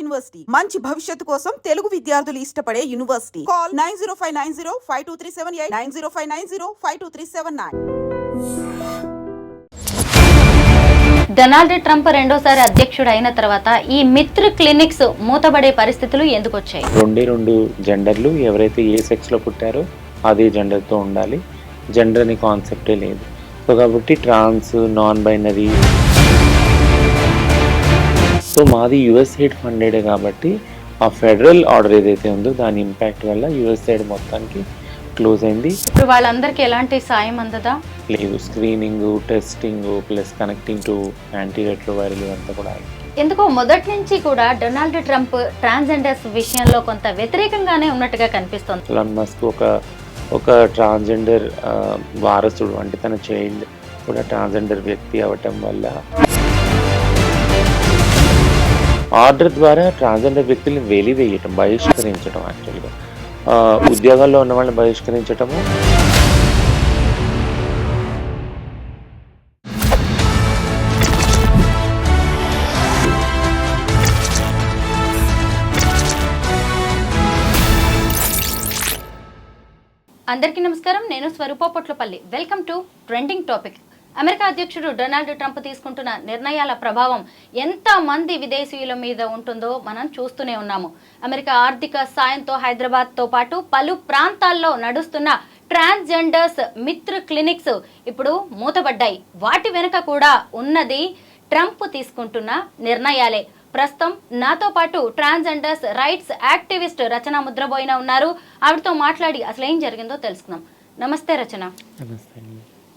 University మంచి భవిష్యత్తు కోసం తెలుగు విద్యార్థులు ఇష్టపడే యూనివర్సిటీ. కాల్ 9059052378 9059052379. డొనాల్డ్ ట్రంప్ రెండోసారి అధ్యక్షుడు అయిన తర్వాత ఈ మిత్ర క్లినిక్స్ మూతబడే పరిస్థితులు ఎందుకు వచ్చాయి? రెండు జెండర్లు ఎవరైతే ఏ సెక్స్ లో పుట్టారో అదే జెండర్ తో ఉండాలి. జెండర్ అనే కాన్సెప్టే లేదు. సో కాబట్టి ట్రాన్స్, నాన్ బైనరీ. సో మాది యుఎస్ఐడ్ ఫండెడే కాబట్టి ఆ ఫెడరల్ ఆర్డర్ ఏదైతే ఉందో దాని ఇంపాక్ట్ వల్ల యుఎస్ఐడ్ మొత్తానికి క్లోజ్ అయింది. ఇప్పుడు వాళ్ళందరికీ ఎలాంటి సాయం అందదా? లేదు, screening, testing plus connecting to anti retroviral అంతా కూడా. ఎందుకో మొదటి నుంచి కూడా డొనాల్డ్ ట్రంప్ ట్రాన్స్జెండర్స్ విషయంలో కొంత వ్యతిరేకంగానే ఉన్నట్టుగా కనిపిస్తుంది. ఎలాన్ మస్క్ ఒక ట్రాన్స్జెండర్ వారసుడు, అంటే తన చైల్డ్ కూడా ట్రాన్స్జెండర్ వ్యక్తి అవటం వల్ల ఆర్డర్ ద్వారా ట్రాన్స్జెండర్ వ్యక్తుల్ని వెలివేయటం, బహిష్కరించడం, యాక్చువల్గా ఉద్యోగాల్లో ఉన్న వాళ్ళని బహిష్కరించటము. అందరికీ నమస్కారం, నేను Swaroopa Potlapalli. Welcome to trending topic. America అధ్యక్షుడు డొనాల్డ్ ట్రంప్ తీసుకుంటున్న నిర్ణయాల ప్రభావం ఎంత మంది విదేశీయుల మీద ఉంటుందో మనం చూస్తూనే ఉన్నాము. అమెరికా ఆర్థిక సాయంతో హైదరాబాద్తో పాటు పలు ప్రాంతాల్లో నడుస్తున్న ట్రాన్స్జెండర్స్ మిత్ర క్లినిక్స్ ఇప్పుడు మూతబడ్డాయి. వాటి వెనుక కూడా ఉన్నది ట్రంప్ తీసుకుంటున్న నిర్ణయాలే. ప్రస్తుతం నాతో పాటు ట్రాన్స్జెండర్స్ రైట్స్ యాక్టివిస్ట్ రచన ముద్రబోయిన ఉన్నారు. ఆవిడతో మాట్లాడి అసలు ఏం జరిగిందో తెలుసుకుందాం. నమస్తే రచన.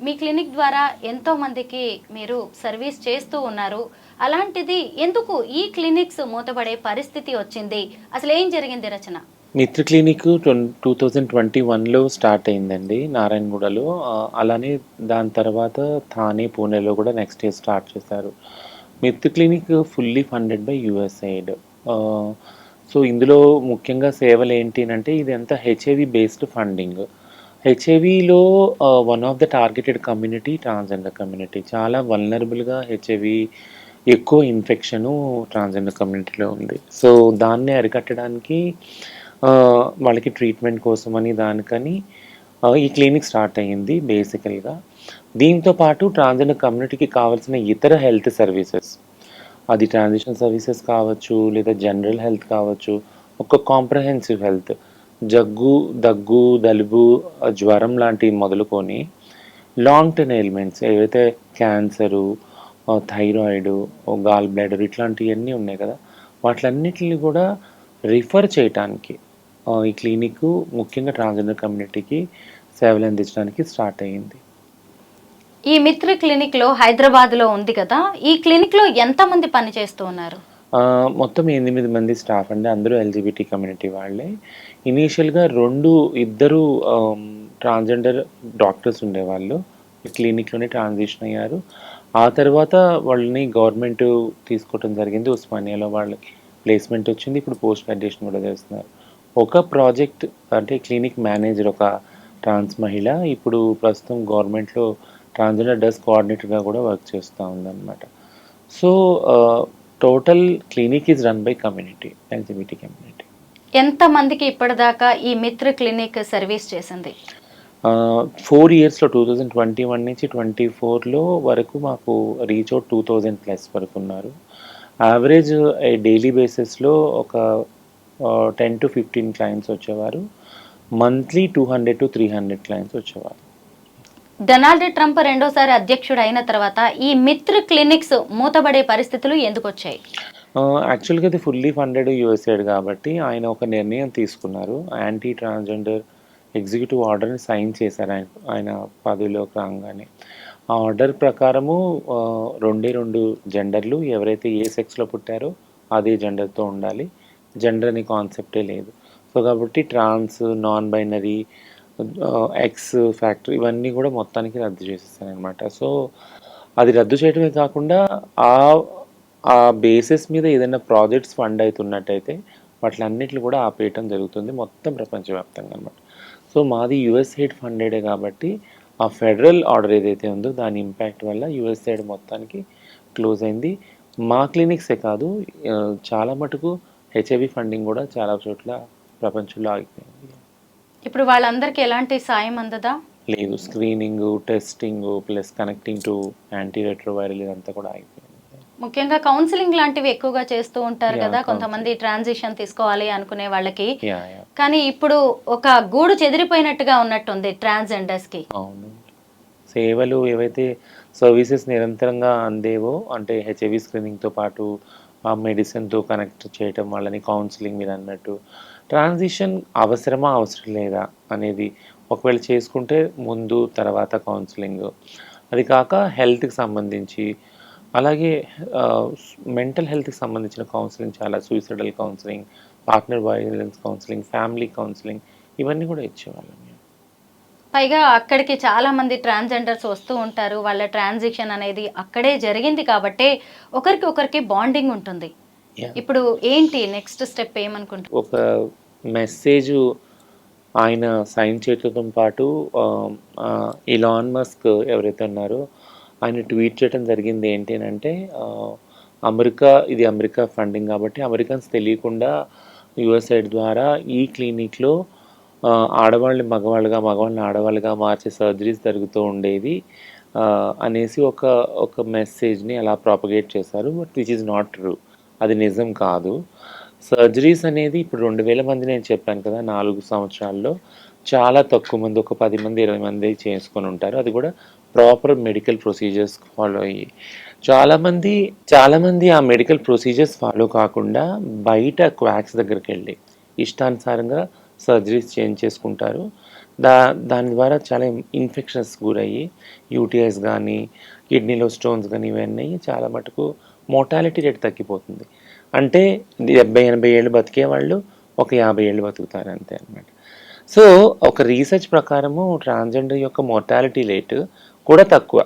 మీ క్లినిక్ ద్వారా ఎంతో మందికి మీరు సర్వీస్ చేస్తూ ఉన్నారు. అలాంటిది ఎందుకు ఈ క్లినిక్స్ మూతపడే పరిస్థితి వచ్చింది? అసలు ఏం జరిగింది రచన? మిత్ర క్లినిక్ 2021లో స్టార్ట్ అయిందండి నారాయణగూడలో. అలానే దాని తర్వాత థానే, పూణేలో కూడా నెక్స్ట్ ఇయర్ స్టార్ట్ చేశారు. Mitra clinic fully funded by USAID. So ఇందులో ముఖ్యంగా సేవలు ఏంటి అంటే ఇదంతా హెచ్ఐవి బేస్డ్ ఫండింగ్. హెచ్ఐవిలో one of the targeted community transgender community. చాలా వల్నరబుల్గా హెచ్ఐవి ఎక్కువ ఇన్ఫెక్షను ట్రాన్స్జెండర్ కమ్యూనిటీలో ఉంది. సో దాన్ని అరికట్టడానికి వాళ్ళకి ట్రీట్మెంట్ కోసమని దానికని ఈ క్లినిక్ స్టార్ట్ అయ్యింది బేసికల్గా. దీంతో పాటు ట్రాన్స్జెండర్ కమ్యూనిటీకి కావాల్సిన ఇతర హెల్త్ సర్వీసెస్, అది ట్రాన్సిషన్ సర్వీసెస్ కావచ్చు లేదా జనరల్ హెల్త్ కావచ్చు, ఒక కాంప్రహెన్సివ్ హెల్త్, జగ్గు, దగ్గు, దలుబు, జ్వరం లాంటివి మొదలుకొని లాంగ్ టర్మ్ ఎయిల్మెంట్స్ ఏవైతే క్యాన్సరు, థైరాయిడ్, గాల్ బ్లాడర్ ఇట్లాంటివన్నీ ఉన్నాయి కదా, వాటిలన్నిటిని కూడా రిఫర్ చేయటానికి ఈ క్లినిక్ ముఖ్యంగా ట్రాన్స్జెండర్ కమ్యూనిటీకి సేవలు అందించడానికి స్టార్ట్ అయ్యింది. ఈ మిత్ర క్లినిక్లో హైదరాబాద్లో ఉంది కదా, ఈ క్లినిక్లో ఎంతమంది పని చేస్తూ ఉన్నారు? మొత్తం 8 మంది స్టాఫ్ అండి. అందరూ ఎల్జిబిటీ కమ్యూనిటీ వాళ్ళే. ఇనీషియల్గా ఇద్దరు ట్రాన్స్జెండర్ డాక్టర్స్ ఉండేవాళ్ళు, క్లినిక్లోనే ట్రాన్సిషన్ అయ్యారు. ఆ తర్వాత వాళ్ళని గవర్నమెంట్ తీసుకోవడం జరిగింది. ఉస్మానియాలో వాళ్ళకి ప్లేస్మెంట్ వచ్చింది. ఇప్పుడు పోస్ట్ గ్రాడ్యుయేషన్ కూడా చేస్తున్నారు. ఒక ప్రాజెక్ట్ అంటే క్లినిక్ మేనేజర్ ఒక ట్రాన్స్ మహిళ ఇప్పుడు ప్రస్తుతం గవర్నమెంట్లో ట్రాన్స్జెండర్ డస్ కోఆర్డినేటర్గా కూడా వర్క్ చేస్తూ ఉందన్నమాట. So total clinic is run by community, LGBT community. ఎంతమందికి ఇప్పటిదాకా ఈ మిత్ర క్లినిక్ సర్వీస్ చేసింది? 4 yearsలో 2021 నుంచి 24లో వరకు మాకు రీచ్ అవుట్ 2000+ వరకు ఉన్నారు. యావరేజ్ డైలీ బేసిస్లో ఒక 10 to 15 క్లయింట్స్ వచ్చేవారు. మంత్లీ 200 to 300 క్లయింట్స్ వచ్చేవారు. డొనాల్డ్ ట్రంప్ రెండోసారి అధ్యక్షుడు అయిన తర్వాత ఈ మిత్ర క్లినిక్స్ మూతబడే పరిస్థితులు ఎందుకు వచ్చాయి? యాక్చువల్గా అది ఫుల్లీ ఫండెడ్ యుఎస్ఐడ్ కాబట్టి ఆయన ఒక నిర్ణయం తీసుకున్నారు. యాంటీ ట్రాన్స్జెండర్ ఎగ్జిక్యూటివ్ ఆర్డర్ని సైన్ చేశారు ఆయన పదవిలోకి రాగానే. ఆ ఆర్డర్ ప్రకారము 2 జెండర్లు ఎవరైతే ఏ సెక్స్లో పుట్టారో అదే జెండర్తో ఉండాలి. జెండర్ అనే కాన్సెప్టే లేదు. సో కాబట్టి ట్రాన్స్, నాన్ బైనరీ, ఎక్స్ ఫ్యాక్టర్ ఇవన్నీ కూడా మొత్తానికి రద్దు చేసేస్తారనమాట. సో అది రద్దు చేయడమే కాకుండా ఆ బేసిస్ మీద ఏదైనా ప్రాజెక్ట్స్ ఫండ్ అవుతున్నట్టయితే వాటిలన్నిటిని కూడా ఆపేయటం జరుగుతుంది మొత్తం ప్రపంచవ్యాప్తంగా అనమాట. సో మాది యుఎస్ఐడ్ ఫండెడే కాబట్టి ఆ ఫెడరల్ ఆర్డర్ ఏదైతే ఉందో దాని ఇంపాక్ట్ వల్ల యుఎస్ఐడ్ మొత్తానికి క్లోజ్ అయింది. మా క్లినిక్సే కాదు, చాలా మటుకు హెచ్ఐవి ఫండింగ్ కూడా చాలా చోట్ల ప్రపంచంలో ఆగిపోయింది. ఇప్పుడు వాళ్ళందరికీ ఎలాంటి సాయం అందదా? లేదు, screening, testing plus connecting to anti retroviral ఇదంతా కూడా ఆగిపోయింది. ముఖ్యంగా కౌన్సిలింగ్ లాంటివి ఎక్కువగా చేస్తూ ఉంటారు Yeah, కదా కొంతమంది ట్రాన్సిషన్ తీసుకోవాలి అనుకునే వాళ్ళకి. యా. కానీ ఇప్పుడు ఒక గూడు చెదిరిపోయినట్టుగా ఉన్నట్టుంది ట్రాన్స్జెండర్స్ కి. అవును, సేవలు ఏవైతే సర్వీసెస్ నిరంతరంగా అందేవో, అంటే హెచ్ఐవి స్క్రీనింగ్తో పాటు ఆ మెడిసిన్తో కనెక్ట్ చేయటం, వాళ్ళని కౌన్సిలింగ్ మీరు అన్నట్టు, ట్రాన్సిషన్ అవసరమా అవసరం లేదా అనేది ఒకవేళ చేసుకుంటే ముందు తర్వాత కౌన్సిలింగ్, అది కాక హెల్త్కి సంబంధించి, అలాగే మెంటల్ హెల్త్కి సంబంధించిన కౌన్సిలింగ్, చాలా suicidal counselling, partner violence counselling, family counselling, ఇవన్నీ కూడా ఇచ్చేవాళ్ళం. పైగా అక్కడికి చాలా మంది ట్రాన్స్జెండర్స్ వస్తూ ఉంటారు. వాళ్ళ ట్రాన్సిషన్ అనేది అక్కడే జరిగింది కాబట్టి ఒకరికి ఒకరికి బాండింగ్ ఉంటుంది. Yeah. ఇప్పుడు ఏంటి నెక్స్ట్ స్టెప్ ఏమనుకుంటారు? ఒక మెసేజ్ ఆయన సైన్ చేయడంతో పాటు ఇలాన్ మస్క్ ఎవరైతే ఉన్నారో ఆయన ట్వీట్ చేయడం జరిగింది ఏంటి అని అంటే, ఇది అమెరికా ఫండింగ్ కాబట్టి అమెరికన్స్ తెలియకుండా యుఎస్ఐడ్ ద్వారా ఈ క్లినిక్లో ఆడవాళ్ళని మగవాళ్ళుగా, మగవాళ్ళని ఆడవాళ్ళుగా మార్చే సర్జరీస్ జరుగుతూ ఉండేవి అనేసి ఒక మెసేజ్ని అలా ప్రాపగేట్ చేశారు. But which is not true, అది నిజం కాదు. సర్జరీస్ అనేది ఇప్పుడు 2000 మంది నేను చెప్పాను కదా 4 సంవత్సరాల్లో, చాలా తక్కువ మంది, ఒక 10 మంది 20 మంది చేసుకొని ఉంటారు. అది కూడా ప్రాపర్ మెడికల్ ప్రొసీజర్స్ ఫాలో అయ్యి. చాలామంది ఆ మెడికల్ ప్రొసీజర్స్ ఫాలో కాకుండా బయట క్వాక్స్ దగ్గరికి వెళ్ళి ఇష్టానుసారంగా సర్జరీస్ చేంజ్ చేసుకుంటారు. దాని ద్వారా చాలా ఇన్ఫెక్షన్స్ గురయ్యి యూటీఐస్ కానీ, కిడ్నీలో స్టోన్స్ కానీ ఇవన్నీ చాలా మటుకు మోర్టాలిటీ రేట్ తగ్గిపోతుంది. అంటే 70-80 ఏళ్ళు బతికే వాళ్ళు ఒక 50 ఏళ్ళు బతుకుతారు అంతే అన్నమాట. సో ఒక రీసెర్చ్ ప్రకారము ట్రాన్స్జెండర్ యొక్క మోర్టాలిటీ రేటు కూడా తక్కువ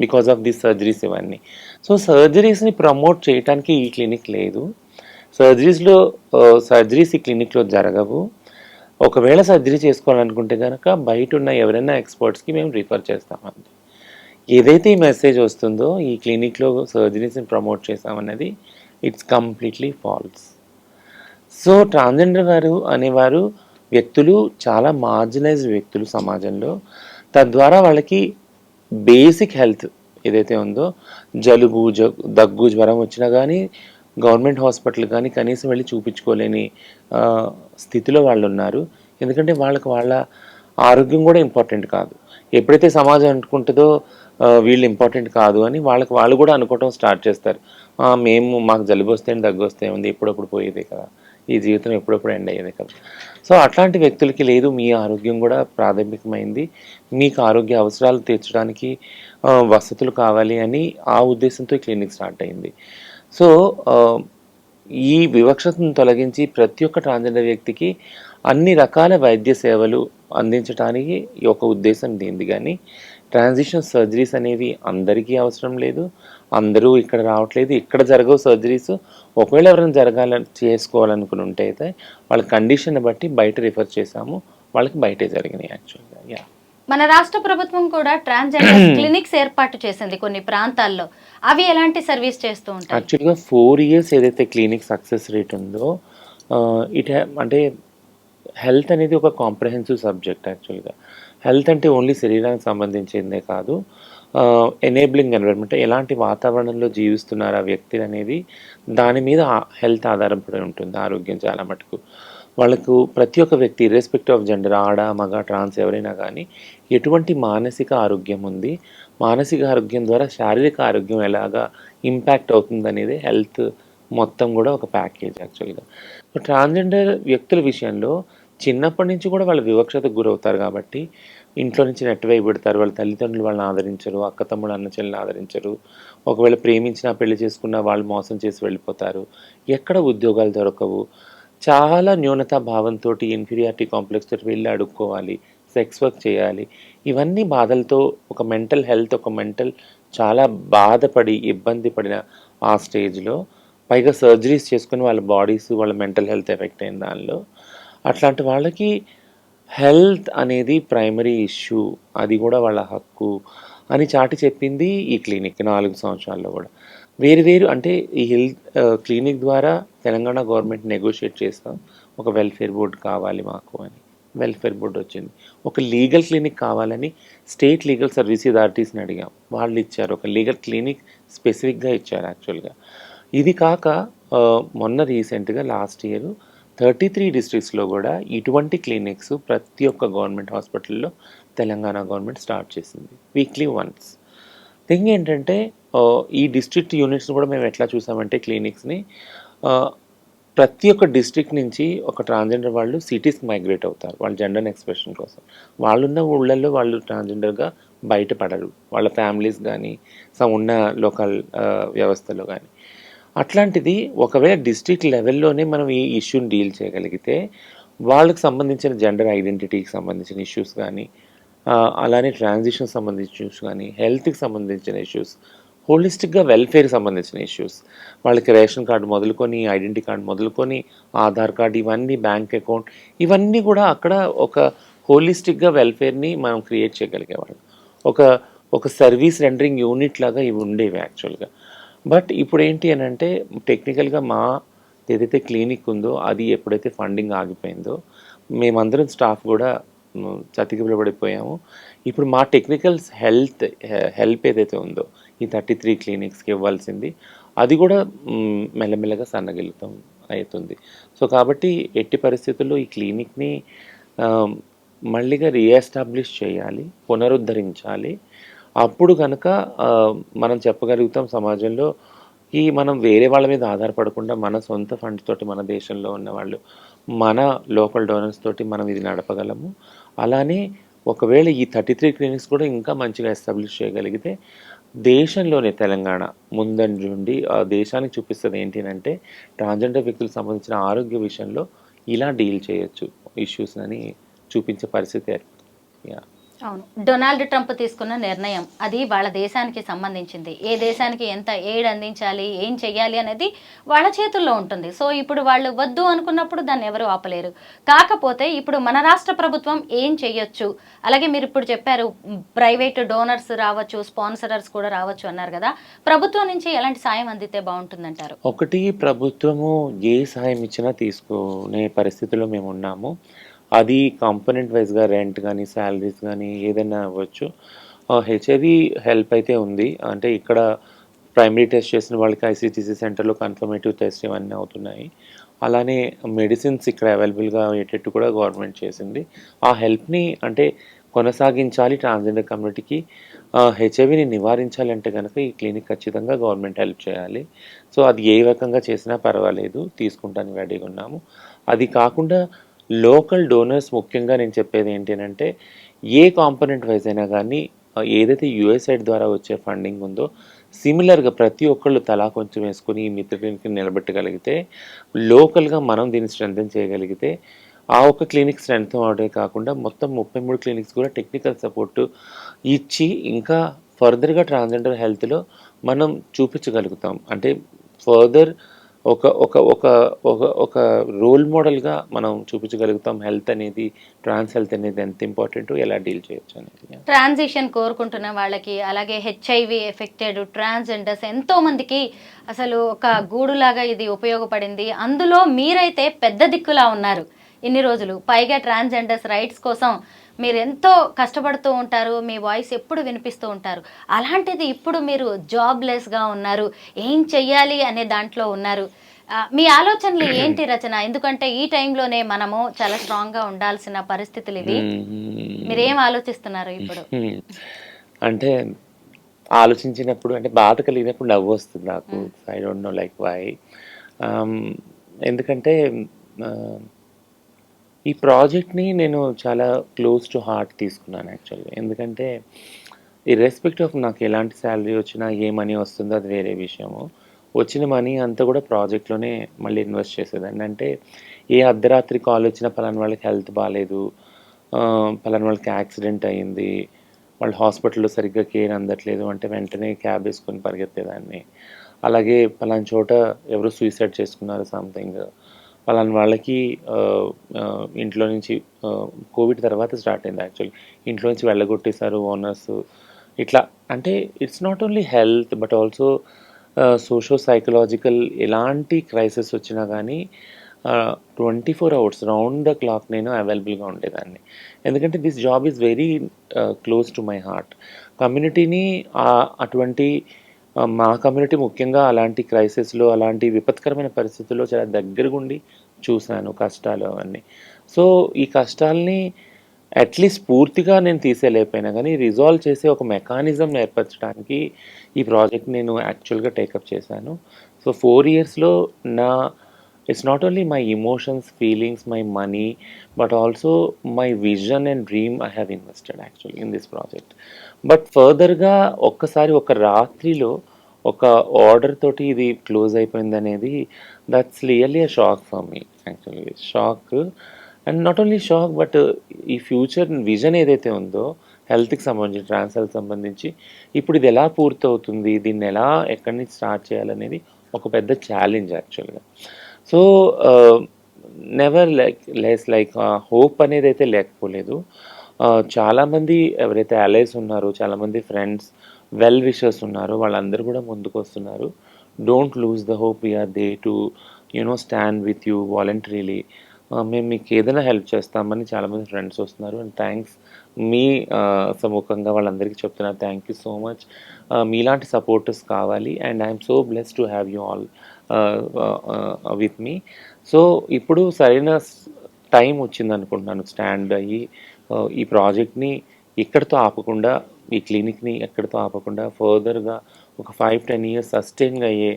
బికాజ్ ఆఫ్ దిస్ సర్జరీస్ ఇవన్నీ. సో సర్జరీస్ని ప్రమోట్ చేయడానికి ఈ క్లినిక్ లేదు. సర్జరీస్ ఈ క్లినిక్లో జరగవు. ఒకవేళ సర్జరీ చేసుకోవాలనుకుంటే కనుక బయట ఉన్న ఎవరైనా ఎక్స్పర్ట్స్కి మేము రిఫర్ చేస్తామండి. ఏదైతే ఈ మెసేజ్ వస్తుందో ఈ క్లినిక్లో సర్జరీస్ని ప్రమోట్ చేస్తామన్నది it's completely false. So transgender అనేవారు వ్యక్తులు చాలా మార్జినలైజ్డ్ వ్యక్తులు సమాజంలో. తద్వారా వాళ్ళకి బేసిక్ హెల్త్ ఏదైతే ఉందో, జలుబు, దగ్గు, జ్వరం వచ్చినా కానీ గవర్నమెంట్ హాస్పిటల్ కానీ కనీసం వెళ్ళి చూపించుకోలేని స్థితిలో వాళ్ళు ఉన్నారు. ఎందుకంటే వాళ్ళ ఆరోగ్యం కూడా ఇంపార్టెంట్ కాదు. ఎప్పుడైతే సమాజం అనుకుంటుందో వీళ్ళు ఇంపార్టెంట్ కాదు అని వాళ్ళు కూడా అనుకోవటం స్టార్ట్ చేస్తారు. మాకు జలుబు వస్తే దగ్గు వస్తే ఉంది, ఎప్పుడప్పుడు పోయేదే కదా, ఈ జీవితం ఎప్పుడప్పుడు ఎండ్ అయ్యేదే కదా. సో అట్లాంటి వ్యక్తులకి లేదు, మీ ఆరోగ్యం కూడా ప్రాథమికమైంది, మీకు ఆరోగ్య అవసరాలు తీర్చడానికి వసతులు కావాలి అని ఆ ఉద్దేశంతో ఈ క్లినిక్ స్టార్ట్ అయింది. సో ఈ వివక్షతను తొలగించి ప్రతి ఒక్క ట్రాన్స్జెండర్ వ్యక్తికి అన్ని రకాల వైద్య సేవలు అందించడానికి ఒక ఉద్దేశం దీనిది. కానీ ట్రాన్సిషన్ సర్జరీస్ అనేవి అందరికీ అవసరం లేదు, అందరూ ఇక్కడ రావట్లేదు, ఇక్కడ జరగవు సర్జరీస్. ఒకవేళ ఎవరైనా చేసుకోవాలనుకుని ఉంటే అయితే వాళ్ళ కండిషన్ బట్టి బయట రిఫర్ చేసాము, వాళ్ళకి బయటే జరిగినాయి యాక్చువల్గా. యా, మన రాష్ట్ర ప్రభుత్వం కూడా ట్రాన్స్జెండర్ క్లినిక్స్ ఏర్పాటు చేసింది కొన్ని ప్రాంతాల్లో. అవి ఎలాంటి సర్వీస్ చేస్తూ ఉంటాయి? యాక్చువల్గా 4 years ఏదైతే క్లినిక్ సక్సెస్ రేట్ ఉందో, అంటే హెల్త్ అనేది ఒక కాంప్రహెన్సివ్ సబ్జెక్ట్. యాక్చువల్గా హెల్త్ అంటే ఓన్లీ శరీరానికి సంబంధించిందే కాదు, ఎనేబులింగ్ ఎన్విరాన్మెంట్, ఎలాంటి వాతావరణంలో జీవిస్తున్నారు ఆ వ్యక్తి అనేది దాని మీద హెల్త్ ఆధారపడి ఉంటుంది. ఆరోగ్యం చాలా మటుకు వాళ్ళకు ప్రతి ఒక్క వ్యక్తి ఇర్రెస్పెక్టివ్ ఆఫ్ జెండర్, ఆడ మగ ట్రాన్స్ ఎవరైనా కానీ ఎటువంటి మానసిక ఆరోగ్యం ఉంది, మానసిక ఆరోగ్యం ద్వారా శారీరక ఆరోగ్యం ఎలాగా ఇంపాక్ట్ అవుతుంది అనేది హెల్త్ మొత్తం కూడా ఒక ప్యాకేజ్ యాక్చువల్గా. ట్రాన్స్జెండర్ వ్యక్తుల విషయంలో చిన్నప్పటి నుంచి కూడా వాళ్ళు వివక్షతకు గురవుతారు కాబట్టి ఇంట్లో నుంచి నెట్టవేయబడతారు. వాళ్ళ తల్లిదండ్రులు వాళ్ళని ఆదరించరు, అక్క తమ్ముడు అన్న చెల్లిని ఆదరించరు. ఒకవేళ ప్రేమించినా పెళ్లి చేసుకున్నా వాళ్ళు మోసం చేసి వెళ్ళిపోతారు. ఎక్కడ ఉద్యోగాలు దొరకవు. చాలా న్యూనతా భావంతో, ఇన్ఫీరియారిటీ కాంప్లెక్స్ తోటి వెళ్ళి అడుక్కోవాలి, సెక్స్ వర్క్ చేయాలి. ఇవన్నీ బాధలతో ఒక మెంటల్ హెల్త్, చాలా బాధపడి ఇబ్బంది పడిన ఆ స్టేజ్లో పైగా సర్జరీస్ చేసుకుని వాళ్ళ బాడీస్, వాళ్ళ మెంటల్ హెల్త్ ఎఫెక్ట్ అయిన దానిలో అట్లాంటి వాళ్ళకి హెల్త్ అనేది ప్రైమరీ ఇష్యూ, అది కూడా వాళ్ళ హక్కు అని చాటి చెప్పింది ఈ క్లినిక్ 4 సంవత్సరాల్లో కూడా. వేరు వేరు అంటే ఈ హెల్త్ క్లినిక్ ద్వారా తెలంగాణ గవర్నమెంట్ నెగోషియేట్ చేస్తాం, ఒక వెల్ఫేర్ బోర్డు కావాలి మాకు అని. వెల్ఫేర్ బోర్డు వచ్చింది. ఒక లీగల్ క్లినిక్ కావాలని స్టేట్ లీగల్ సర్వీస్ అథారిటీస్ని అడిగాం, వాళ్ళు ఇచ్చారు. ఒక లీగల్ క్లినిక్ స్పెసిఫిక్గా ఇచ్చారు యాక్చువల్గా. ఇది కాక మొన్న రీసెంట్గా లాస్ట్ ఇయర్ 33 డిస్ట్రిక్ట్స్లో కూడా ఇటువంటి క్లినిక్స్ ప్రతి ఒక్క గవర్నమెంట్ హాస్పిటల్లో తెలంగాణ గవర్నమెంట్ స్టార్ట్ చేసింది, వీక్లీ వన్స్. థింగ్ ఏంటంటే ఈ డిస్ట్రిక్ట్ యూనిట్స్ని కూడా మేము ఎట్లా చూసామంటే క్లినిక్స్ని ప్రతి ఒక్క డిస్ట్రిక్ట్ నుంచి ఒక ట్రాన్స్జెండర్ వాళ్ళు సిటీస్కి మైగ్రేట్ అవుతారు వాళ్ళ జెండర్ ఎక్స్ప్రెషన్ కోసం. వాళ్ళున్న ఊళ్ళల్లో వాళ్ళు ట్రాన్స్జెండర్గా బయటపడరు, వాళ్ళ ఫ్యామిలీస్ కానీ ఉన్న లోకల్ వ్యవస్థలో కానీ. అట్లాంటిది ఒకవేళ డిస్ట్రిక్ట్ లెవెల్లోనే మనం ఈ ఇష్యూని డీల్ చేయగలిగితే వాళ్ళకి సంబంధించిన జెండర్ ఐడెంటిటీకి సంబంధించిన ఇష్యూస్ కానీ, అలానే ట్రాన్సిషన్ సంబంధించిన ఇష్యూస్ కానీ, హెల్త్కి సంబంధించిన ఇష్యూస్, హోలిస్టిక్గా వెల్ఫేర్కి సంబంధించిన ఇష్యూస్, వాళ్ళకి రేషన్ కార్డు మొదలుకొని, ఐడెంటిటీ కార్డు మొదలుకొని, ఆధార్ కార్డు, ఇవన్నీ బ్యాంక్ అకౌంట్, ఇవన్నీ కూడా అక్కడ ఒక హోలిస్టిక్గా వెల్ఫేర్ని మనం క్రియేట్ చేయగలిగేవాళ్ళం. ఒక ఒక సర్వీస్ రెండరింగ్ యూనిట్ లాగా ఇవి ఉండేవి యాక్చువల్గా. బట్ ఇప్పుడు ఏంటి అని అంటే టెక్నికల్గా మా ఏదైతే క్లినిక్ ఉందో అది ఎప్పుడైతే ఫండింగ్ ఆగిపోయిందో మేమందరం స్టాఫ్ కూడా చతికిలబడిపోయాము. ఇప్పుడు మా టెక్నికల్ హెల్ప్ ఏదైతే ఉందో ఈ 33 క్లినిక్స్కి ఇవ్వాల్సింది అది కూడా మెల్లమెల్లగా సన్నగిలుతాం అవుతుంది. సో కాబట్టి ఎట్టి పరిస్థితుల్లో ఈ క్లినిక్ని మళ్ళీగా రీఎస్టాబ్లిష్ చేయాలి, పునరుద్ధరించాలి. అప్పుడు కనుక మనం చెప్పగలుగుతాం సమాజంలో ఈ మనం వేరే వాళ్ళ మీద ఆధారపడకుండా మన సొంత ఫండ్స్ తోటి మన దేశంలో ఉన్న వాళ్ళు మన లోకల్ డోనర్స్ తోటి మనం ఇది నడపగలము. అలానే ఒకవేళ ఈ 33 క్లినిక్స్ కూడా ఇంకా మంచిగా ఎస్టాబ్లిష్ చేయగలిగితే దేశంలోనే తెలంగాణ ముందంజుండి ఆ దేశానికి చూపిస్తుంది ఏంటి అంటే ట్రాన్స్జెండర్ వ్యక్తులకు సంబంధించిన ఆరోగ్య విషయంలో ఇలా డీల్ చేయొచ్చు ఇష్యూస్ అని చూపించే పరిస్థితి ఏర్పడుతుంది. అవును, డొనాల్డ్ ట్రంప్ తీసుకున్న నిర్ణయం అది వాళ్ళ దేశానికి సంబంధించింది. ఏ దేశానికి ఎంత ఎయిడ్ అందించాలి, ఏం చెయ్యాలి అనేది వాళ్ళ చేతుల్లో ఉంటుంది. సో ఇప్పుడు వాళ్ళు వద్దు అనుకున్నప్పుడు దాన్ని ఎవరు ఆపలేరు. కాకపోతే ఇప్పుడు మన రాష్ట్ర ప్రభుత్వం ఏం చెయ్యొచ్చు, అలాగే మీరు ఇప్పుడు చెప్పారు ప్రైవేట్ డోనర్స్ రావచ్చు, స్పాన్సరర్స్ కూడా రావచ్చు అన్నారు కదా, ప్రభుత్వం నుంచి ఎలాంటి సాయం అందితే బాగుంటుందంటారు? ఒకటి, ప్రభుత్వము ఏ సాయం ఇచ్చినా తీసుకునే పరిస్థితిలో మేము ఉన్నాము. అది కాంపోనెంట్ వైజ్గా రెంట్ కానీ శాలరీస్ కానీ ఏదైనా అవ్వచ్చు. హెచ్ఐవి హెల్ప్ అయితే ఉంది, అంటే ఇక్కడ ప్రైమరీ టెస్ట్ చేసిన వాళ్ళకి ఐసీటీసీ సెంటర్లో కన్ఫర్మేటివ్ టెస్ట్ ఇవన్నీ అవుతున్నాయి. అలానే మెడిసిన్స్ ఇక్కడ అవైలబుల్గా అయ్యేటట్టు కూడా గవర్నమెంట్ చేసింది. ఆ హెల్ప్ని అంటే కొనసాగించాలి. ట్రాన్స్జెండర్ కమ్యూనిటీకి హెచ్ఐవిని నివారించాలంటే కనుక ఈ క్లినిక్ ఖచ్చితంగా గవర్నమెంట్ హెల్ప్ చేయాలి. సో అది ఏ రకంగా చేసినా పర్వాలేదు, తీసుకుంటానికి రెడీగా ఉన్నాము. అది కాకుండా లోకల్ డోనర్స్ ముఖ్యంగా నేను చెప్పేది ఏంటి అంటే ఏ కాంపోనెంట్ వైజ్ అయినా కానీ ఏదైతే యుఎస్ఐడ్ ద్వారా వచ్చే ఫండింగ్ ఉందో సిమిలర్గా ప్రతి ఒక్కళ్ళు తలా కొంచెం వేసుకొని ఈ మిత్ర క్లినిక్ని నిలబెట్టగలిగితే, లోకల్గా మనం దీన్ని స్ట్రెంథెన్ చేయగలిగితే ఆ ఒక్క క్లినిక్ స్ట్రెంథ్ అవడే కాకుండా మొత్తం 33 క్లినిక్స్ కూడా టెక్నికల్ సపోర్టు ఇచ్చి ఇంకా ఫర్దర్గా ట్రాన్స్జెండర్ హెల్త్లో మనం చూపించగలుగుతాం. అంటే ఫర్దర్ ఒక ఒక ఒక ఒక ఒక రోల్ మోడల్గా మనం చూపించగలుగుతాం హెల్త్ అనేది, ట్రాన్స్ హెల్త్ అనేది ఎంత ఇంపార్టెంట్, ఎలా డీల్ చేయొచ్చు అనేది. ట్రాన్సిషన్ కోరుకుంటున్న వాళ్ళకి, అలాగే హెచ్ఐవి ఎఫెక్టెడ్ ట్రాన్స్జెండర్స్ ఎంతో మందికి అసలు ఒక గూడులాగా ఇది ఉపయోగపడింది. అందులో మీరైతే పెద్ద దిక్కులా ఉన్నారు ఇన్ని రోజులు. పైగా ట్రాన్స్జెండర్స్ రైట్స్ కోసం మీరు ఎంతో కష్టపడుతూ ఉంటారు, మీ వాయిస్ ఎప్పుడు వినిపిస్తూ ఉంటారు. అలాంటిది ఇప్పుడు మీరు జాబ్లెస్గా ఉన్నారు, ఏం చెయ్యాలి అనే దాంట్లో ఉన్నారు. మీ ఆలోచనలు ఏంటి రచన? ఎందుకంటే ఈ టైంలోనే మనము చాలా స్ట్రాంగ్గా ఉండాల్సిన పరిస్థితులు ఇవి. మీరేం ఆలోచిస్తున్నారు ఇప్పుడు? అంటే ఆలోచించినప్పుడు అంటే బాధ కలిగినప్పుడు నవ్వు వస్తుంది నాకు. I don't know like why. ఎందుకంటే ఈ ప్రాజెక్ట్ని నేను చాలా క్లోజ్ టు హార్ట్ తీసుకున్నాను యాక్చువల్గా. ఎందుకంటే ఇర్రెస్పెక్ట్ ఆఫ్ నాకు ఎలాంటి శాలరీ వచ్చినా ఏ మనీ వస్తుందో అది వేరే విషయము. వచ్చిన మనీ అంతా కూడా ప్రాజెక్ట్లోనే మళ్ళీ ఇన్వెస్ట్ చేసేదాన్ని. అంటే ఏ అర్ధరాత్రి కాల్ వచ్చినా పలానా వాళ్ళకి హెల్త్ బాగాలేదు, పలానా వాళ్ళకి యాక్సిడెంట్ అయ్యింది, వాళ్ళు హాస్పిటల్లో సరిగ్గా కేర్ అందట్లేదు అంటే వెంటనే క్యాబ్ వేసుకొని పరిగెత్తేదాన్ని. అలాగే పలానా చోట ఎవరు సూసైడ్ చేసుకున్నారు సంథింగ్, పలానా వాళ్ళకి ఇంట్లో నుంచి కోవిడ్ తర్వాత స్టార్ట్ అయింది యాక్చువల్లీ, ఇంట్లో నుంచి వెళ్ళగొట్టేశారు ఓనర్స్. ఇట్లా అంటే it's not only health but also socio psychological ఎలాంటి క్రైసిస్ వచ్చినా కానీ 24 అవర్స్ రౌండ్ ద క్లాక్ నేను అవైలబుల్గా ఉండేదాన్ని. ఎందుకంటే this job is very close to my heart. కమ్యూనిటీని అటువంటి మా కమ్యూనిటీ ముఖ్యంగా అలాంటి క్రైసిస్లో, అలాంటి విపత్కరమైన పరిస్థితుల్లో చాలా దగ్గరగుండి చూశాను కష్టాలు అవన్నీ. సో ఈ కష్టాల్ని అట్లీస్ట్ పూర్తిగా నేను తీసేయలేకపోయినా కానీ రిజాల్వ్ చేసే ఒక మెకానిజం ఏర్పరచడానికి ఈ ప్రాజెక్ట్ నేను యాక్చువల్గా టేకప్ చేశాను. సో 4 ఇయర్స్లో it's not only my emotions, feelings, my money, but also my vision and dream I have invested actually in this project. But ఫర్దర్గా ఒక్కసారి ఒక రాత్రిలో ఒక ఆర్డర్ తోటి ఇది క్లోజ్ అయిపోయిందనేది that's really a shock for me actually. Shock and not only shock but ఈ future vision ఏదైతే ఉందో హెల్త్కి సంబంధించి, ట్రాన్స్ హెల్త్ సంబంధించి ఇప్పుడు ఇది ఎలా పూర్తవుతుంది, దీన్ని ఎలా ఎక్కడి నుంచి స్టార్ట్ చేయాలనేది ఒక పెద్ద ఛాలెంజ్ యాక్చువల్గా. సో నెవర్ లైక్ హోప్ అనేది అయితే లేకపోలేదు. చాలామంది ఎవరైతే అలైస్ ఉన్నారో, చాలామంది ఫ్రెండ్స్, వెల్ విషర్స్ ఉన్నారో వాళ్ళందరూ కూడా ముందుకు వస్తున్నారు. Don't lose the hope, we are there to stand with you voluntarily. మేము మీకు ఏదైనా హెల్ప్ చేస్తామని చాలామంది ఫ్రెండ్స్ వస్తున్నారు. అండ్ థ్యాంక్స్ మీ సముఖంగా వాళ్ళందరికీ చెప్తున్నారు, థ్యాంక్ యూ సో మచ్. మీలాంటి సపోర్టర్స్ కావాలి and I'm so blessed to have you all with me. So ఇప్పుడు సరైన టైం వచ్చింది అనుకుంటున్నాను స్టాండ్ అయ్యి ఈ ప్రాజెక్ట్ని ఎక్కడితో ఆపకుండా, ఈ క్లినిక్ని ఎక్కడితో ఆపకుండా ఫర్దర్గా ఒక 5-10 ఇయర్స్ సస్టైన్గా అయ్యే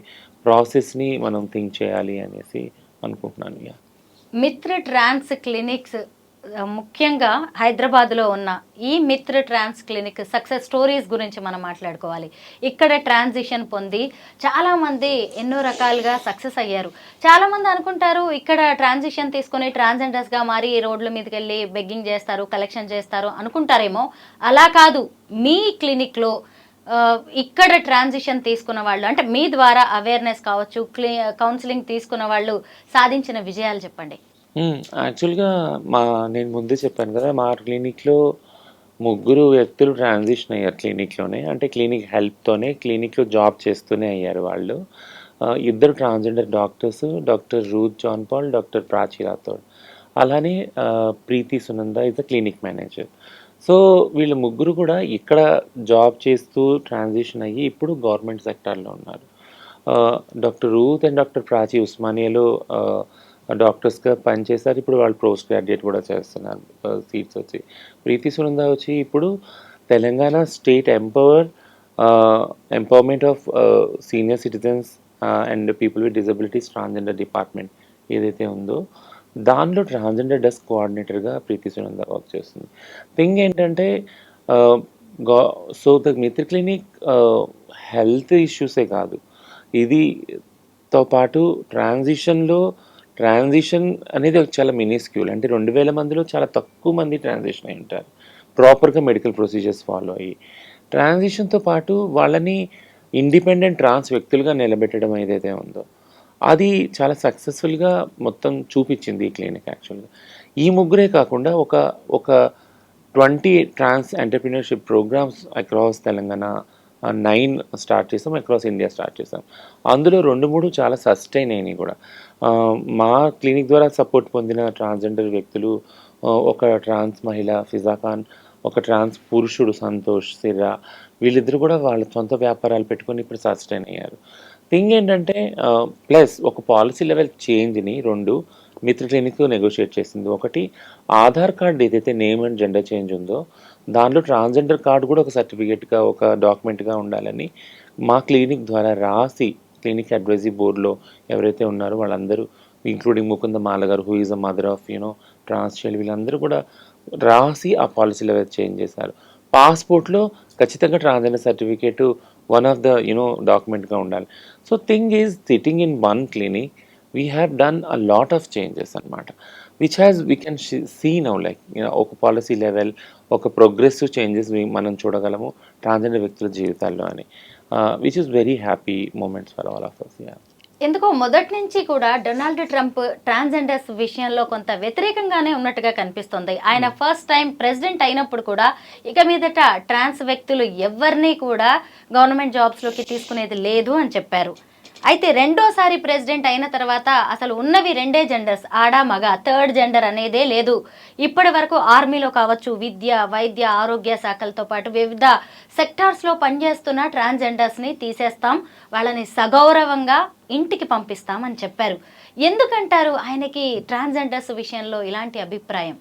ప్రాసెస్ని మనం థింక్ చేయాలి అనేసి అనుకుంటున్నాను. యా, మిత్ర ట్రాన్స్ క్లినిక్స్ ముఖ్యంగా హైదరాబాద్లో ఉన్న ఈ మిత్ర ట్రాన్స్ క్లినిక్ సక్సెస్ స్టోరీస్ గురించి మనం మాట్లాడుకోవాలి. ఇక్కడ ట్రాన్సిషన్ పొంది చాలామంది ఎన్నో రకాలుగా సక్సెస్ అయ్యారు. చాలామంది అనుకుంటారు ఇక్కడ ట్రాన్సిషన్ తీసుకొని ట్రాన్స్జెండర్స్గా మారి రోడ్ల మీదకి వెళ్ళి బెగ్గింగ్ చేస్తారు, కలెక్షన్ చేస్తారు అనుకుంటారేమో. అలా కాదు, మీ క్లినిక్లో ఇక్కడ ట్రాన్సిషన్ తీసుకున్న వాళ్ళు, అంటే మీ ద్వారా అవేర్నెస్ కావచ్చు, కౌన్సిలింగ్ తీసుకున్న వాళ్ళు సాధించిన విజయాలు చెప్పండి. యాక్చువల్గా నేను ముందే చెప్పాను కదా, మా క్లినిక్లో 3 వ్యక్తులు ట్రాన్సిషన్ అయ్యారు క్లినిక్లోనే. అంటే క్లినిక్ హెల్ప్తోనే క్లినిక్లో జాబ్ చేస్తూనే అయ్యారు వాళ్ళు. 2 transgender doctors, doctor Ruth John Paul, doctor Prachi Rathod. అలానే Preethi Sunanda is the clinic manager. So వీళ్ళు 3 కూడా ఇక్కడ జాబ్ చేస్తూ ట్రాన్సిషన్ అయ్యి ఇప్పుడు గవర్నమెంట్ సెక్టార్లో ఉన్నారు. Doctor Ruth and doctor Prachi ఉస్మానియాలో డాక్టర్స్గా పనిచేశారు. ఇప్పుడు వాళ్ళు పోస్ట్ గ్రాడ్యుయేట్ కూడా చేస్తున్నారు సీట్స్ వచ్చి. ప్రీతి సునంద వచ్చి ఇప్పుడు Telangana state empowerment of senior citizens and people with disabilities transgender department ఏదైతే ఉందో దానిలో ట్రాన్స్జెండర్ డెస్క్ కోఆర్డినేటర్గా ప్రీతి సునంద వర్క్ చేస్తుంది. థింగ్ ఏంటంటే సో ద మిత్ర క్లినిక్ హెల్త్ ఇష్యూసే కాదు, ఇదితో పాటు ట్రాన్సిషన్ అనేది చాలా మినిస్క్యూల్. అంటే 2000 మందిలో చాలా తక్కువ మంది ట్రాన్సిషన్ అయి ఉంటారు ప్రాపర్గా మెడికల్ ప్రొసీజర్స్ ఫాలో అయ్యి. ట్రాన్సిషన్తో పాటు వాళ్ళని ఇండిపెండెంట్ ట్రాన్స్ వ్యక్తులుగా నిలబెట్టడం ఏదైతే ఉందో అది చాలా సక్సెస్ఫుల్గా మొత్తం చూపించింది ఈ క్లినిక్ యాక్చువల్గా. ఈ 3 కాకుండా ఒక 20 trans entrepreneurship programmes across Telangana 9 start చేసాం, అక్రాస్ ఇండియా స్టార్ట్ చేసాం. అందులో 2-3 చాలా సస్టైన్ అయినాయి కూడా. మా క్లినిక్ ద్వారా సపోర్ట్ పొందిన ట్రాన్స్జెండర్ వ్యక్తులు, ఒక ట్రాన్స్ మహిళ ఫిజా ఖాన్, ఒక ట్రాన్స్ పురుషుడు సంతోష్ సిర్రా, వీళ్ళిద్దరు కూడా వాళ్ళ సొంత వ్యాపారాలు పెట్టుకొని ఇప్పుడు సస్టైన్ అయ్యారు. థింగ్ ఏంటంటే ప్లస్ ఒక పాలసీ లెవెల్ చేంజ్ని 2 మిత్ర క్లినిక్ నెగోషియేట్ చేసింది. ఒకటి ఆధార్ కార్డ్ ఏదైతే నేమ్ అండ్ జెండర్ చేంజ్ ఉందో దాంట్లో ట్రాన్స్జెండర్ కార్డు కూడా ఒక సర్టిఫికేట్గా, ఒక డాక్యుమెంట్గా ఉండాలని మా క్లినిక్ ద్వారా రాసి క్లినిక్ అడ్వైజరీ బోర్డులో ఎవరైతే ఉన్నారో వాళ్ళందరూ, ఇంక్లూడింగ్ ముకుంద మాల గారు who is a mother of trans child, వీళ్ళందరూ కూడా రాసి ఆ పాలసీ లెవెల్ చేంజ్ చేశారు. పాస్పోర్ట్లో ఖచ్చితంగా transgender certificate one of the డాక్యుమెంట్గా ఉండాలి. So thing is sitting in one clinic we have done a lot of changes అన్నమాట, which we can see now, like ఒక పాలసీ లెవెల్, ఒక ప్రోగ్రెసివ్ చేంజెస్ మనం చూడగలము ట్రాన్స్జెండర్ వ్యక్తుల జీవితాల్లో అని, which is very happy moments for all of us. ఎందుకో మొదటి నుంచి కూడా డొనాల్డ్ ట్రంప్ ట్రాన్స్జెండర్స్ విషయంలో కొంత వ్యతిరేకంగానే ఉన్నట్టుగా కనిపిస్తుంది. ఆయన ఫస్ట్ టైం ప్రెసిడెంట్ అయినప్పుడు కూడా ఇక మీదట ట్రాన్స్ వ్యక్తులు ఎవరిని కూడా గవర్నమెంట్ జాబ్స్లోకి తీసుకునేది లేదు అని చెప్పారు. అయితే రెండోసారి ప్రెసిడెంట్ అయిన తర్వాత అసలు ఉన్నవి రెండే జెండర్స్, ఆడ మగ, థర్డ్ జెండర్ అనేదే లేదు. ఇప్పటి వరకు ఆర్మీలో కావచ్చు, విద్య, వైద్య, ఆరోగ్య శాఖలతో పాటు వివిధ సెక్టార్స్లో పనిచేస్తున్న ట్రాన్స్జెండర్స్ని తీసేస్తాం, వాళ్ళని సగౌరవంగా ఇంటికి పంపిస్తామని చెప్పారు. ఎందుకంటారు ఆయనకి ట్రాన్స్జెండర్స్ విషయంలో ఇలాంటి అభిప్రాయం?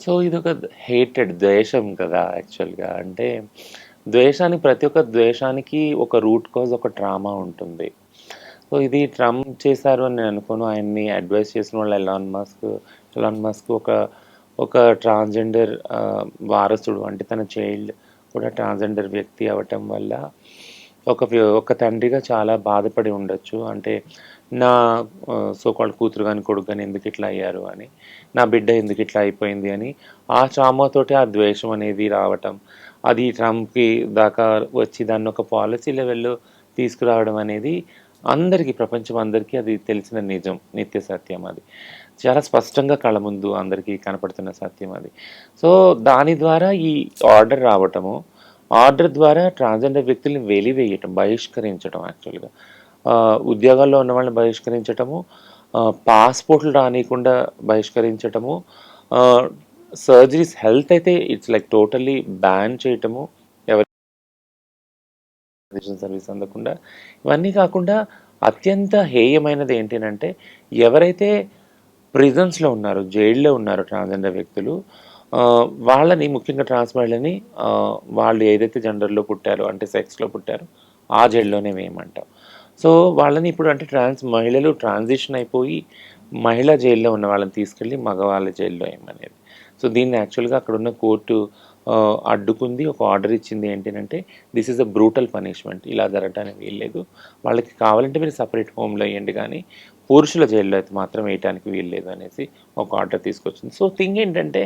సో ఇదొక హేటెడ్ ద్వేషం కదా యాక్చువల్గా. అంటే ద్వేషానికి, ప్రతి ఒక్క ద్వేషానికి ఒక రూట్ కాజ్, ఒక డ్రామా ఉంటుంది. సో ఇది ట్రంప్ చేశారు అని నేను అనుకోను. ఆయన్ని అడ్వైస్ చేసిన వాళ్ళు ఎలాన్ మస్క్ ఒక ట్రాన్స్జెండర్ వారసుడు, అంటే తన చైల్డ్ కూడా ట్రాన్స్జెండర్ వ్యక్తి అవ్వటం వల్ల ఒక తండ్రిగా చాలా బాధపడి ఉండొచ్చు. అంటే నా సోకాల్డ్ కూతురు కానీ కొడుకు కానీ ఎందుకు ఇట్లా అయ్యారు అని, నా బిడ్డ ఎందుకు ఇట్లా అయిపోయింది అని ఆ ట్రామాతోటి ఆ ద్వేషం అనేది రావటం, అది ట్రంప్కి దాకా వచ్చి దాన్ని ఒక పాలసీ లెవెల్లో తీసుకురావడం అనేది అందరికీ, ప్రపంచం అందరికీ అది తెలిసిన నిజం, నిత్య సత్యం. అది చాలా స్పష్టంగా కళ్ళ ముందు అందరికీ కనపడుతున్న సత్యం అది. సో దాని ద్వారా ఈ ఆర్డర్ రావటము, ఆర్డర్ ద్వారా ట్రాన్స్జెండర్ వ్యక్తుల్ని వెలివేయటం, బహిష్కరించడం, యాక్చువల్గా ఉద్యోగాల్లో ఉన్న వాళ్ళని బహిష్కరించటము, పాస్పోర్ట్లు రానియకుండా బహిష్కరించటము, సర్జరీస్, హెల్త్ అయితే ఇట్స్ లైక్ టోటల్లీ బ్యాన్ చేయటము, సర్వీస్ అందకుండా. ఇవన్నీ కాకుండా అత్యంత హేయమైనది ఏంటంటే, ఎవరైతే ప్రిజన్స్లో ఉన్నారో, జైల్లో ఉన్నారో ట్రాన్స్జెండర్ వ్యక్తులు, వాళ్ళని, ముఖ్యంగా ట్రాన్స్ మహిళని, వాళ్ళు ఏదైతే జెండర్లో పుట్టారో, అంటే సెక్స్లో పుట్టారో ఆ జైల్లోనే వేయమంటాం. సో వాళ్ళని ఇప్పుడు అంటే ట్రాన్స్ మహిళలు ట్రాన్సిషన్ అయిపోయి మహిళా జైల్లో ఉన్న వాళ్ళని తీసుకెళ్ళి మగవాళ్ళ జైల్లో వేయమనేది. సో దీన్ని యాక్చువల్గా అక్కడ ఉన్న కోర్టు అడ్డుకుంది, ఒక ఆర్డర్ ఇచ్చింది. ఏంటంటే this is a brutal punishment, ఇలా జరగడానికి వీల్లేదు, వాళ్ళకి కావాలంటే మీరు సపరేట్ హోమ్లో వేయండి కానీ పురుషుల జైల్లో అయితే మాత్రం వేయటానికి వీల్లేదు అనేసి ఒక ఆర్డర్ తీసుకొచ్చింది. సో థింగ్ ఏంటంటే,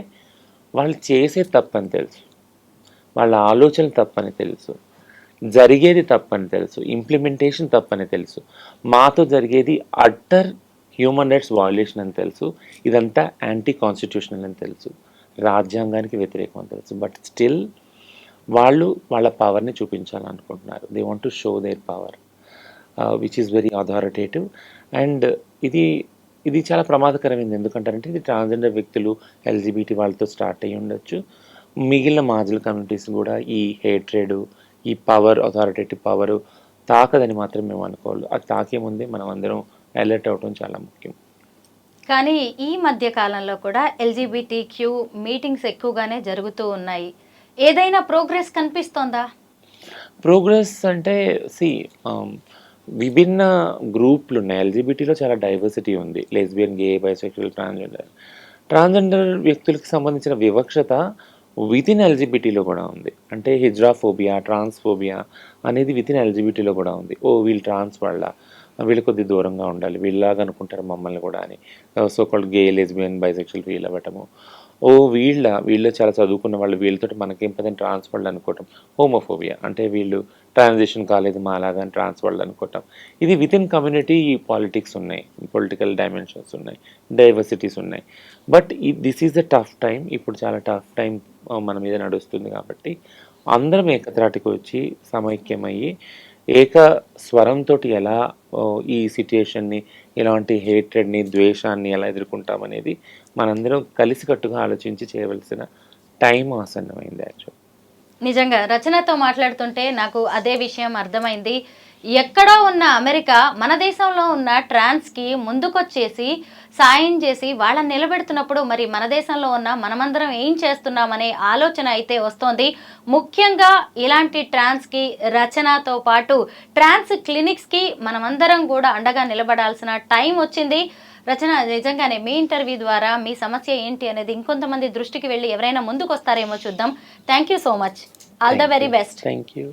వాళ్ళు చేసే తప్పని తెలుసు, వాళ్ళ ఆలోచన తప్పని తెలుసు, జరిగేది తప్పని తెలుసు, ఇంప్లిమెంటేషన్ తప్పని తెలుసు, మాతో జరిగేది అట్టర్ హ్యూమన్ రైట్స్ వయలేషన్ అని తెలుసు, ఇదంతా యాంటీ కాన్స్టిట్యూషనల్ అని తెలుసు, రాజ్యాంగానికి వ్యతిరేకం అని తెలుసు. బట్ స్టిల్ వాళ్ళు వాళ్ళ పవర్ని చూపించాలనుకుంటున్నారు. They want to show their power which is very authoritative. And ఇది చాలా ప్రమాదకరమైంది. ఎందుకంటారంటే ఇది ట్రాన్స్జెండర్ వ్యక్తులు, ఎల్జిబిటీ వాళ్ళతో స్టార్ట్ అయ్యి ఉండొచ్చు. మిగిలిన మార్జినల్ కమ్యూనిటీస్ కూడా ఈ హేట్రెడ్, ఈ పవర్, అథారిటేటివ్ పవర్ తాకదని మాత్రం మేము అనుకోవాలి. అది తాకే ముందే మనం అందరం అలర్ట్ అవ్వడం చాలా ముఖ్యం. కానీ ఈ మధ్య కాలంలో కూడా ఎల్జిబిటిక్యూ మీటింగ్స్ ఎక్కువగానే జరుగుతూ ఉన్నాయి. ఏదైనా ప్రోగ్రెస్ కనిపిస్తోందా? ప్రోగ్రెస్ అంటే విభిన్న గ్రూపులు ఉన్నాయి. ఎల్జిబిటీలో చాలా డైవర్సిటీ ఉంది. లెస్బియన్, గే, బైసెక్షువల్, ట్రాన్స్జెండర్ వ్యక్తులకు సంబంధించిన వివక్షత వితిన్ ఎల్జిబిటీలో కూడా ఉంది. అంటే హిజ్రాఫోబియా, ట్రాన్స్ఫోబియా అనేది వితిన్ ఎల్జిబిటీలో కూడా ఉంది. వీళ్ళు ట్రాన్స్ వాళ్ళ, వీళ్ళు కొద్ది దూరంగా ఉండాలి, వీళ్ళలాగా అనుకుంటారు మమ్మల్ని కూడా అని, సో కాల్డ్ గే, లెస్బియన్, బైసెక్షువల్ ఫీల్ అవ్వటము. వీళ్ళు చాలా చదువుకున్న వాళ్ళు, వీళ్ళతో మనకేం పదని ట్రాన్స్ వాళ్ళు అనుకోవటం. హోమోఫోబియా అంటే వీళ్ళు ట్రాన్సిషన్ కాలేదు మాలాగా అని ట్రాన్స్ వాళ్ళు అనుకోవటం. ఇది వితిన్ కమ్యూనిటీ పాలిటిక్స్ ఉన్నాయి, పొలిటికల్ డైమెన్షన్స్ ఉన్నాయి, డైవర్సిటీస్ ఉన్నాయి. But this is the tough time. ఇప్పుడు చాలా టఫ్ టైం మన మీద నడుస్తుంది కాబట్టి అందరం ఏకత్రాటికి వచ్చి సమైక్యమయ్యి ఏక స్వరంతో ఎలా ఈ సిట్యుయేషన్ని, ఇలాంటి హేట్రెడ్ని, ద్వేషాన్ని ఎలా ఎదుర్కొంటామనేది మనందరం కలిసికట్టుగా ఆలోచించి చేయవలసిన టైం ఆసన్నమైంది యాక్చువల్. నిజంగా రచనతో మాట్లాడుతుంటే నాకు అదే విషయం అర్థమైంది. ఎక్కడో ఉన్న అమెరికా మన దేశంలో ఉన్న ట్రాన్స్కి ముందుకొచ్చేసి సాయం చేసి వాళ్ళని నిలబెడుతున్నప్పుడు మరి మన దేశంలో ఉన్న మనమందరం ఏం చేస్తున్నామనే ఆలోచన అయితే వస్తోంది. ముఖ్యంగా ఇలాంటి ట్రాన్స్కి రచనతో పాటు ట్రాన్స్ క్లినిక్స్కి మనమందరం కూడా అండగా నిలబడాల్సిన టైం వచ్చింది. రచన, నిజంగానే మీ ఇంటర్వ్యూ ద్వారా మీ సమస్య ఏంటి అనేది ఇంకొంతమంది దృష్టికి వెళ్ళి ఎవరైనా ముందుకు వస్తారేమో చూద్దాం. Thank you so much. All the very best. Thank you.